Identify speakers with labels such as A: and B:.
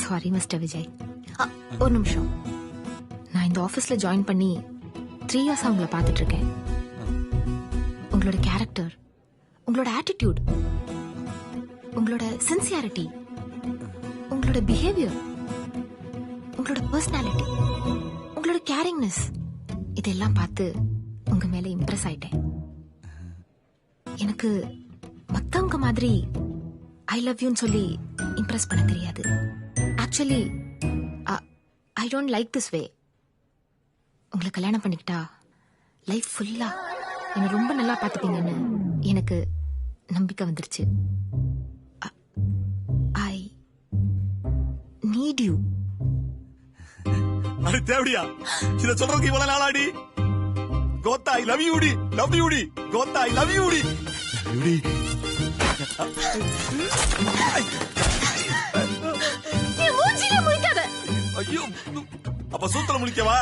A: Sorry mister Vijay. ஒரு நிமிஷம். நான் இந்த ஆபீஸ்ல ஜாயின் பண்ணி 3 years உங்களை பார்த்துட்டு இருக்கேன். உங்களோட கேரக்டர், உங்களோட ஆட்டிடியூட், உங்களோட சின்சியாரிட்டி, உங்களோட பிஹேவியர், உங்களோட பர்சனாலிட்டி, உங்களோட கேரிங்னஸ், இதெல்லாம் பார்த்து உங்க மேல இம்ப்ரெஸ் ஆயிட்டேன். எனக்கு மத்தவங்க மாதிரி ஐ லவ் யூன்னு சொல்லி இம்ப்ரெஸ் பண்ண தெரியாது. Actually I don't like this way. உங்களை கல்யாணம் பண்ணிக்கிட்டா லைஃப் ஃபுல்லா என்ன ரொம்ப நல்லா பார்த்துப்பீங்கன்னு எனக்கு நம்பிக்கை வந்துருச்சு. I need you.
B: அது தேவடியா? இத சொல்றதுக்கு இவ்வளவு நாளாடி? கோத்தா ஐ லவ் யூ டி, லவ் யூ டி, கோத்தா ஐ லவ் யூ டி.
A: முழிக்காத.
B: ஐயோ, அப்ப சூத்திர முழிக்கவா?